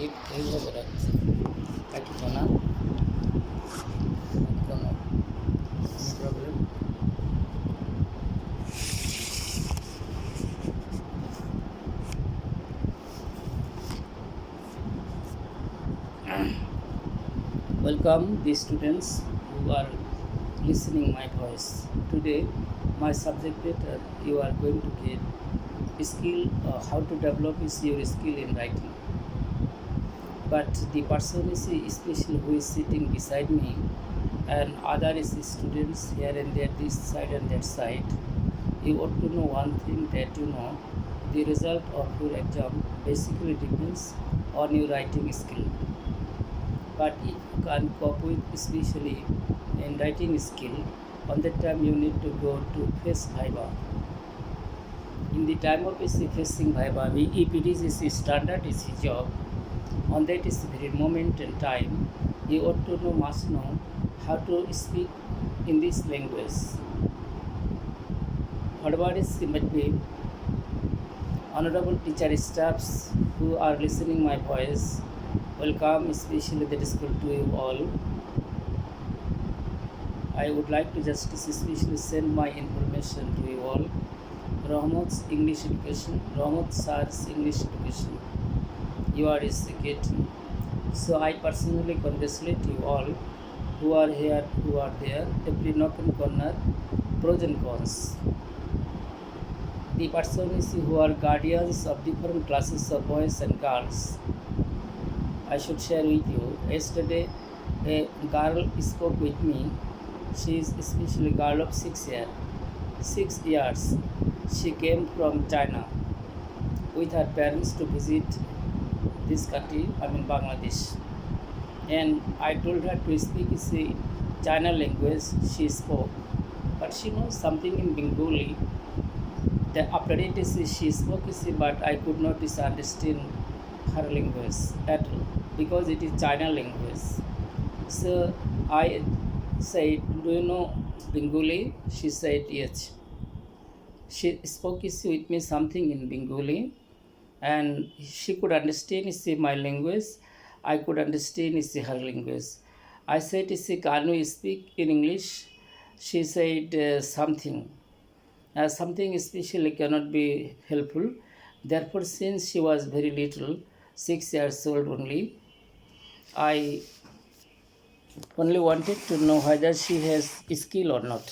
এইভাবে রাখছি রাখিত না কোনো problem. Welcome the students who are listening my voice. Today my subject matter you are going to get skill how to develop is your skill in writing. But the person is especially who is sitting beside me and other is students here and there this side and that side. You ought to know one thing that the result of your exam basically depends on your writing skill. But if you can cope with especially in writing skill, on that time you need to go to face viva. In the time of facing viva, if it is a standard is his job, on that is very moment and time, you ought to know must know how to speak in this language. Whatever is might be honorable teacher staffs who are listening my voice, welcome especially that is good to you all. I would like to just especially send my information to you all. Rahmat's English education, Rahmat Sir's English education. You are getting. So I personally congratulate you all who are here, who are there, every nook and corner, pros and cons. The persons who are guardians of different classes of boys and girls, I should share with you. Yesterday, a girl spoke with me. She is especially a girl of 6 years. She came from China with her parents to visit this country, Bangladesh. And I told her to speak China language. She spoke, but she knows something in Bengali. The after it she spoke, but I could not understand her language at all because it is China language. So I said, "Do you know Bengali?" She said, "Yes." She spoke with me something in Bengali, and she could understand my language. I could understand her language. I said, "Can you speak in English?" She said something especially cannot be helpful. Therefore, since she was very little, 6 years old only, I only wanted to know whether she has skill or not.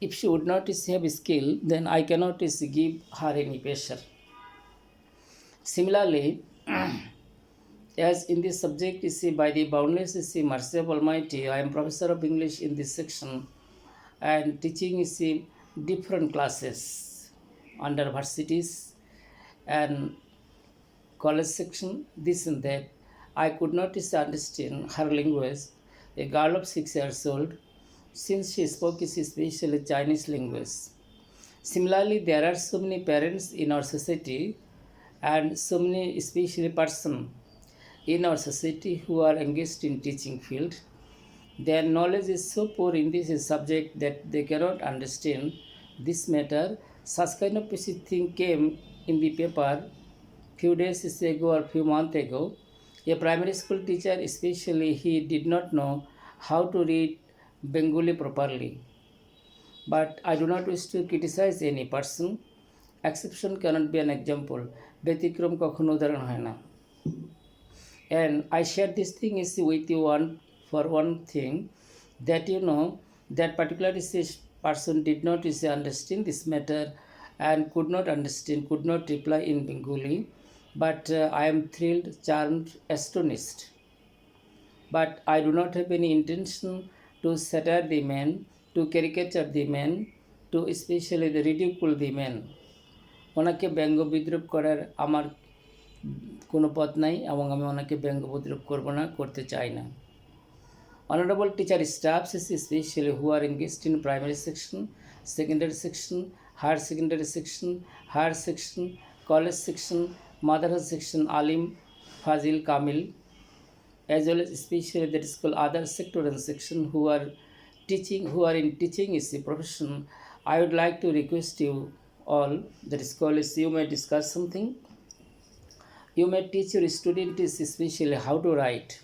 If she would not have skill, then I cannot give her any pressure. Similarly, as in this subject by the boundless mercy of Almighty, I am professor of English in this section and teaching different classes under varsities and college section, this and that. I could not understand her language. A girl of 6 years old, since she spoke especially Chinese language. Similarly, there are so many parents in our society and so many especially person in our society who are engaged in teaching field. Their knowledge is so poor in this subject that they cannot understand this matter. Such kind of thing came in the paper few days ago or few months ago. A primary school teacher especially, he did not know how to read Bengali properly. But I do not wish to criticize any person. Exception cannot be an example. ব্যতিক্রম কখনো উদাহরণ হয় না. And I share this thing with you for one thing, that that particular person did not understand this matter and could not understand, could not reply in Bengali. But I am thrilled, charmed, astonished. But I do not have any intention to satire the man, to caricature the man, to especially the ridicule the man. ওনাকে ব্যঙ্গ বিদ্রুপ করার আমার কোনো পথ নাই এবং আমি ওনাকে ব্যঙ্গ বিদ্রুপ করব না, করতে চাই না. Honorable teacher staffs especially who are engaged in primary section, secondary section, higher secondary section, higher section, college section, motherhood section, Alim, Fazil, Kamil, as well as especially that is called other sectoral section who are in teaching is the profession. I would like to request you all, that is called you may discuss something. You may teach your students especially how to write.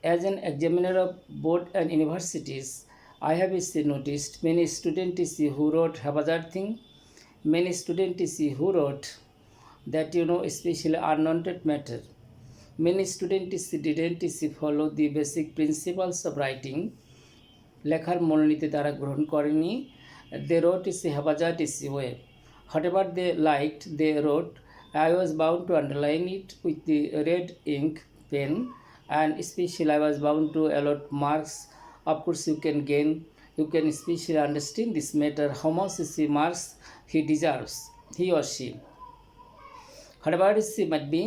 As an examiner of board and universities, I have noticed many students who wrote haphazard thing, many students who wrote that especially unwanted matter. Many students didn't follow the basic principles of writing. লেখার মূলনীতি তারা গ্রহণ করেনি. They wrote haphazard way. Whatever they liked, they wrote. I was bound to underline it with the red ink pen, and especially I was bound to allot marks. Of course, you can especially understand this matter how much marks he deserves, he or she. Whatever might be,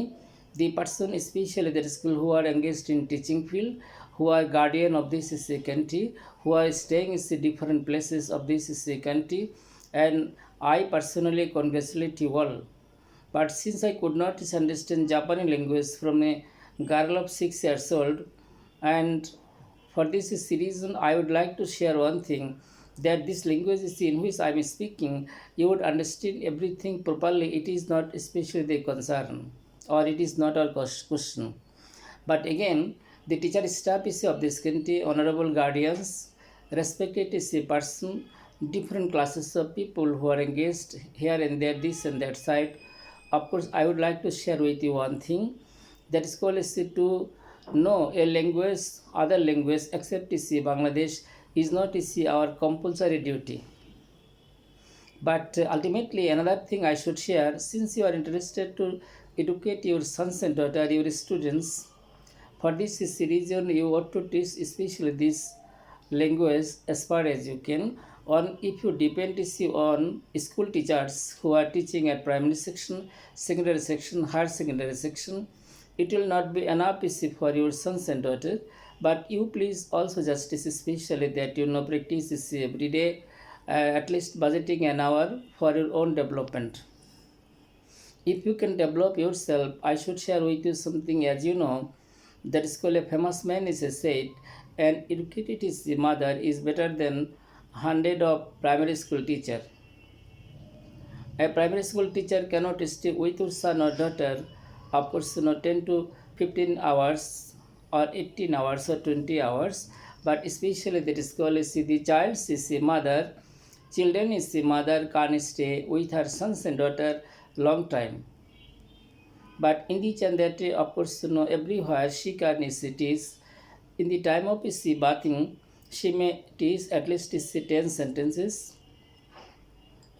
the person, especially the school who are engaged in teaching field, who are guardian of this country, who are staying in different places of this country, and I personally congratulate you all. But since I could not understand Japanese language from a girl of 6 years old, and for this reason I would like to share one thing, that this language in which I am speaking, you would understand everything properly. It is not especially the concern, or it is not our question. But again, the teacher staff of this country, honorable guardians, respected person, different classes of people who are engaged here and there, this and that side. Of course, I would like to share with you one thing, that is called to know a language, other language except Bangladesh is not our compulsory duty. But ultimately, another thing I should share, since you are interested to educate your sons and daughters, your students, for this reason you ought to teach especially this language as far as you can. On if you depend on school teachers who are teaching at primary section, secondary section, higher secondary section, it will not be enough for your sons and daughters. But you please also justice especially that practice every day, at least budgeting an hour for your own development. If you can develop yourself, I should share with you something. As you know, that is called a famous man is said, an educated mother is better than 100 of primary school teacher. A primary school teacher cannot stay with your son or daughter, of course, 10 to 15 hours or 18 hours or 20 hours, but especially that is called the child is the mother. Children is the mother can't stay with her sons and daughter long time. But in each and that, of course, everywhere she can teach. In the time of bathing, she may teach at least 10 sentences.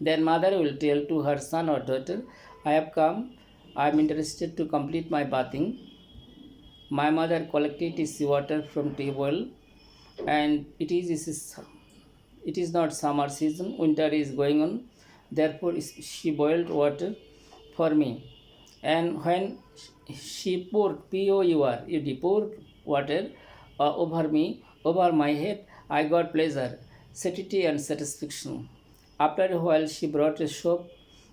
Then mother will tell to her son or daughter, I have come, I am interested to complete my bathing. My mother collected water from table, and it is not summer season, winter is going on. Therefore, she boiled water for me. And when she poured, poured water over me, over my head, I got pleasure, satiety and satisfaction. After a while, she brought a soap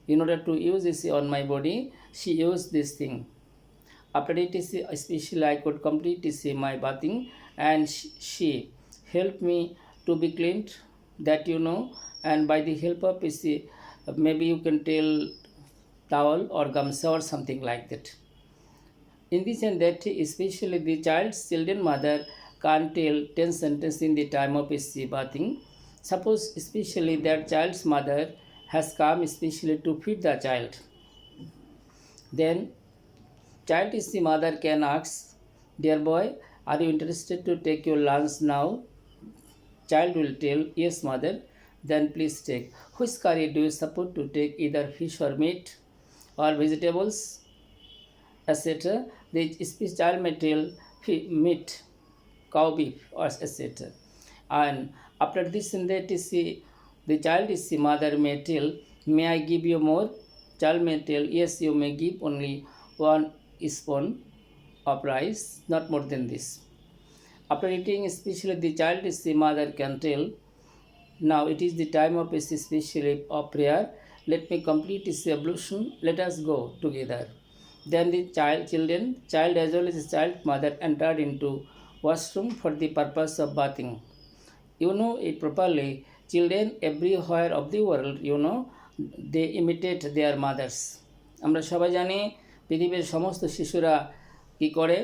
in order to use this on my body. She used this thing. After it, especially I could complete my bathing, and she helped me to be cleaned, that and by the help of maybe you can tell towel or gamsa or something like that. In this and that, especially the children mother can't tell 10 sentences in the time of bathing. Suppose especially that child's mother has come especially to feed the child. Then child is the mother can ask, dear boy, are you interested to take your lunch now? Child will tell, yes mother. Then please take. Which curry do you suppose to take, either fish or meat or vegetables, etc.? The child may tell meat, cow beef, or etc. And after this and that, the child is the mother may tell, may I give you more? Child may tell, yes, you may give only 1 spoon of rice, not more than this. After eating, especially the child is the mother can tell, now it is the time of especially of prayer. Let me complete this ablution. Let us go together. Then the child as well as the child mother entered into washroom for the purpose of bathing. You know it properly. Children everywhere of the world, they imitate their mothers. আমরা সবাই জানি পৃথিবীর সমস্ত শিশুরা কী করে?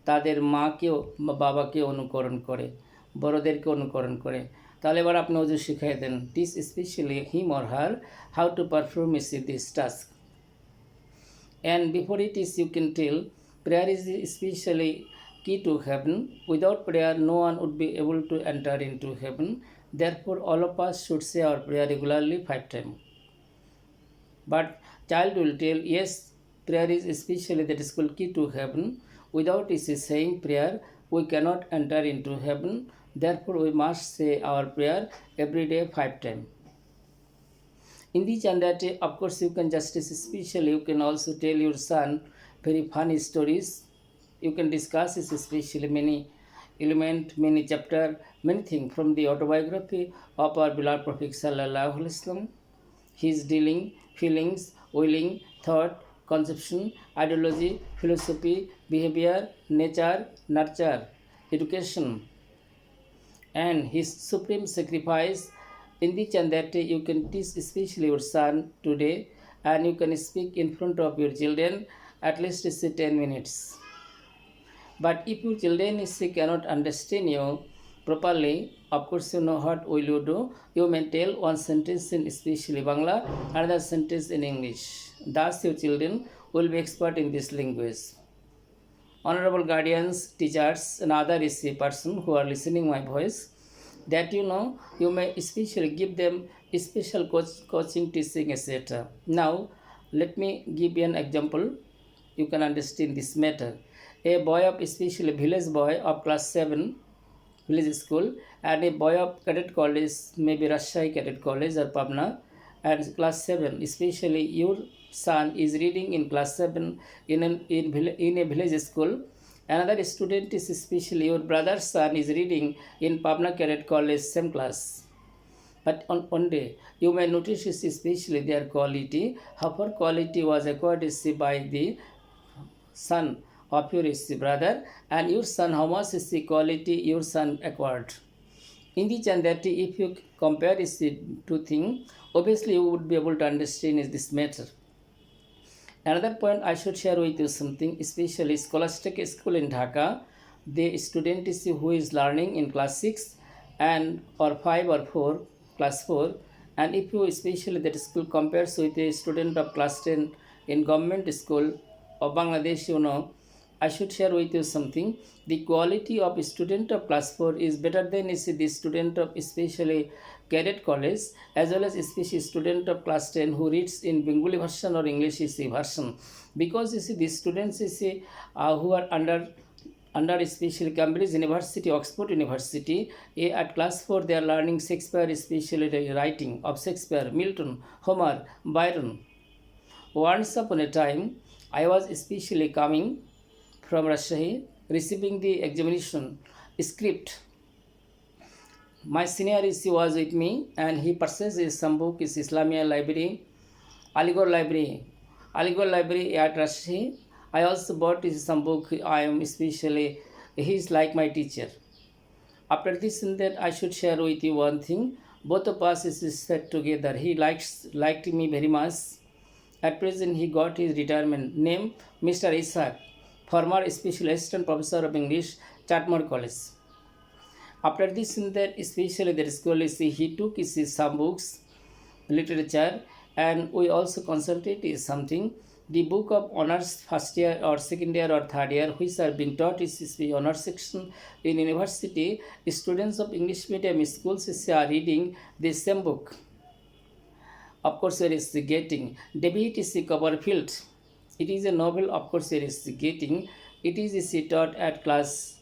তাদের মাকেও বা বাবাকে অনুকরণ করে, বড়দেরকে অনুকরণ করে। তাহলে এবার আপনি ওজু শিখিয়ে দেন। Teach specially him or her how to perform this task. And before it is, you can tell, prayer is especially key to heaven. Without prayer, no one would be able to enter into heaven. Therefore, all of us should say our prayer regularly 5 times. But child will tell, yes, prayer is especially that is called key to heaven. Without is saying prayer, we cannot enter into heaven. Therefore, we must say our prayer every day 5 times. In this and that, of course, you can just especially, you can also tell your son very funny stories. You can discuss especially many element, many chapter, many things from the autobiography of our beloved Prophet Sallallahu Alaihi Wasallam. His dealing, feelings, willing, thought, conception, ideology, philosophy, behavior, nature, nurture, education, and his supreme sacrifice. In this and that, you can teach especially your son today, and you can speak in front of your children at least 10 minutes. But if your children cannot understand you properly, of course, you know what will you do? You may tell one sentence in especially Bangla, another sentence in English. Thus, your children will be expert in this language. Honorable guardians, teachers, and other person who are listening my voice, that you may especially give them special coaching, teaching, etc. Now, let me give you an example. You can understand this matter. A boy of especially village boy of class 7, village school, and a boy of cadet college, maybe Rajshahi Cadet College or Pabna, and class 7, especially your son is reading in class 7 in a village school. Another student is especially your brother's son is reading in Pabna Cadet College, same class. But on one day, you may notice especially their quality. How far quality was acquired by the son of your brother, and your son, how much is the quality your son acquired. In this and that, if you compare these two things, obviously you would be able to understand this matter. Another point I should share with you something, especially scholastic school in Dhaka, the student is who is learning in class 6 and or 5 or 4, class 4, and if you especially that school compares with a student of class 10 in government school of Bangladesh, I should share with you something. The quality of student of class 4 is better than the student of especially cadet college, as well as especially student of class 10 who reads in Bengali version or English version. Because these students who are under especially Cambridge University, Oxford University, at class 4 they are learning Shakespeare, especially the writing of Shakespeare, Milton, Homer, Byron. Once upon a time, I was especially coming from Rajshahi, receiving the examination script. My senior was with me, and he purchased some book, Islamia Library, Aligarh Library at Rajshahi. I also bought some book. I am especially, he is like my teacher. After this and that, I should share with you one thing. Both of us sat together. He liked me very much. At present, he got his retirement. Name Mr. Ishaq, former special assistant professor of English, Chatmore College. After this and that, especially that school, he took some books, literature, and we also consulted something. The book of honors first year or second year or third year, which are being taught is the honors section in university. Students of English medium schools are reading the same book. Of course, there is getting David Copperfield. It is a novel, of course, there is getting. It is taught at class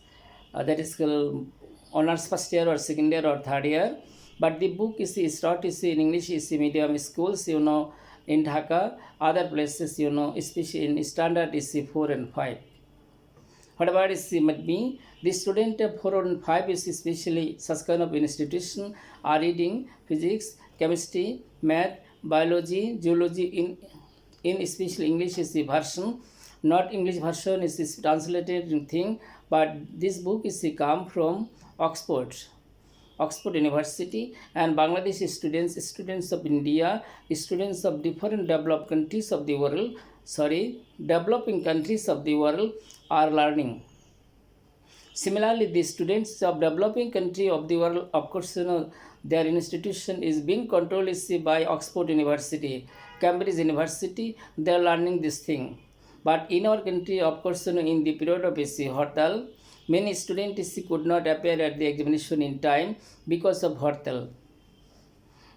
that is called honors first year or second year or third year. But the book is taught in English medium schools, in Dhaka, other places, especially in standard is 4 and 5. Whatever is might be, the student of 4 and 5 is especially such kind of institution are reading physics, chemistry, math, biology, geology in especially English version. Not English version is translated thing, but this book is come from Oxford University, and Bangladesh students of India, students of different developed countries of the world, developing countries of the world are learning. Similarly, the students of developing country of the world, of course, their institution is being controlled by Oxford University, Cambridge University. They are learning this thing. But in our country, of course, in the period of Hartal, many students could not appear at the examination in time because of Hartal.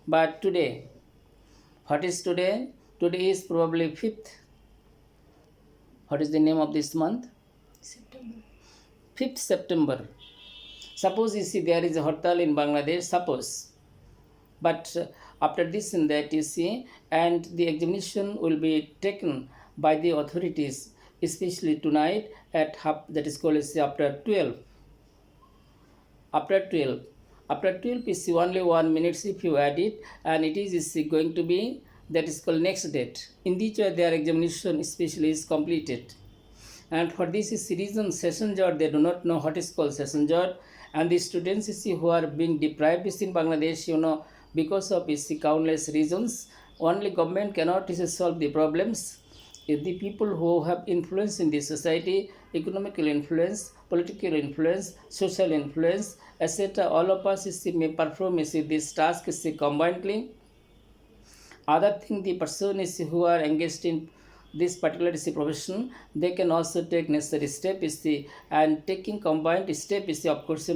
But today, what is today? Today is probably 5th. What is the name of this month? September. 5th September. Suppose you see there is a Hartal in Bangladesh, suppose. But after this and that you see, and the examination will be taken by the authorities, especially tonight at half, that is called after 12. After 12. After 12 is only 1 minute if you add it, and it is going to be, that is called next date. In which their examination especially is completed. And for this is reason session jot, they do not know what is called session jot, and the students who are being deprived in Bangladesh, because of countless reasons. Only government cannot solve the problems. If the people who have influence in the society, economical influence, political influence, social influence, etc., all of us may perform this task combinedly. Other thing, the person who are engaged in this particular profession, they can also take necessary step and taking combined step of course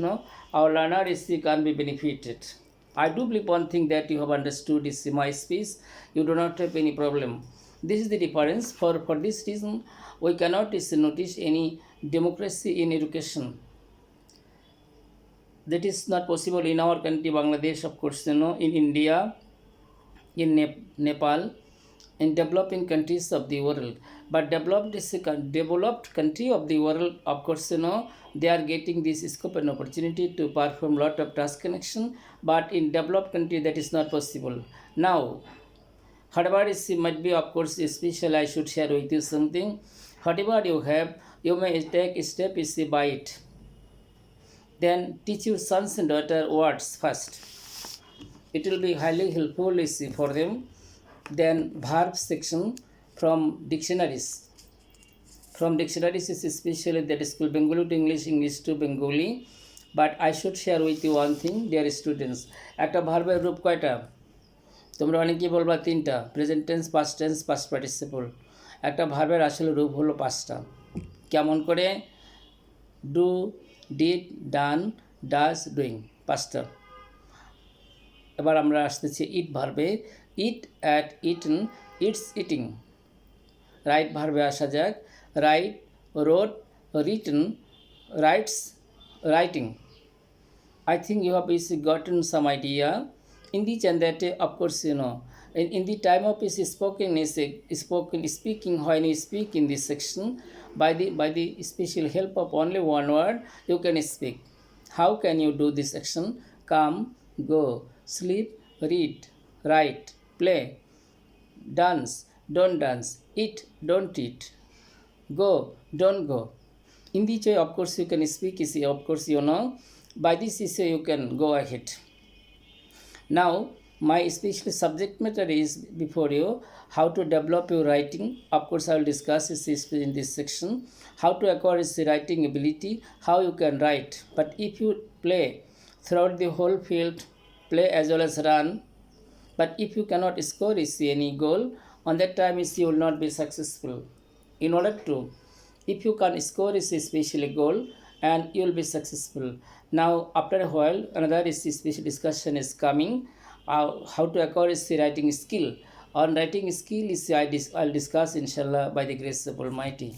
our learner can be benefited. I do believe one thing that you have understood my speech. You do not have any problem. This is the difference. For this reason, we cannot notice any democracy in education. That is not possible in our country, Bangladesh, of course, in India, in Nepal, in developing countries of the world. But developed country of the world, of course, they are getting this scope and opportunity to perform lot of task connection. But in developed country, that is not possible. Now, whatever might be, of course, special, I should share with you something. Whatever you have, you may take a step by it. Then teach your sons and daughter words first. It will be highly helpful for them. Then verb section from dictionaries. From dictionaries is especially that is called Bengali to English, English to Bengali. But I should share with you one thing, dear students. একটা ভার্বের রূপ কয়টা? তোমরা অনেকেই বলবা তিনটা, present tense, past tense, past participle. একটা ভার্বের আসলে রূপ হলো 5টা। কেমন করে? Do, did, done, does, doing, 5টা। এবার আমরা আসতেছি ইট ভার্বে। Eat, ate, eaten, eats, eating. Write ভার্বে আসা যাক। Write, wrote, written, writes, writing. I think you have gotten some idea. In the and that, of course, in the time of speaking, when you speak in this section, by the special help of only one word, you can speak. How can you do this action? Come, go, sleep, read, write, play, dance, don't dance, eat, don't eat, go, don't go. In this way, of course, you can speak, of course, by this issue you can go ahead. Now, my special subject matter is before you, how to develop your writing. Of course, I will discuss in this section, how to acquire writing ability, how you can write. But if you play throughout the whole field, play as well as run, but if you cannot score any goal, on that time you will not be successful. In order to, if you can score a special goal, and you will be successful. Now, after a while, another special discussion is coming, how to acquire writing skill. On writing skill, I'll discuss, inshallah, by the grace of Almighty.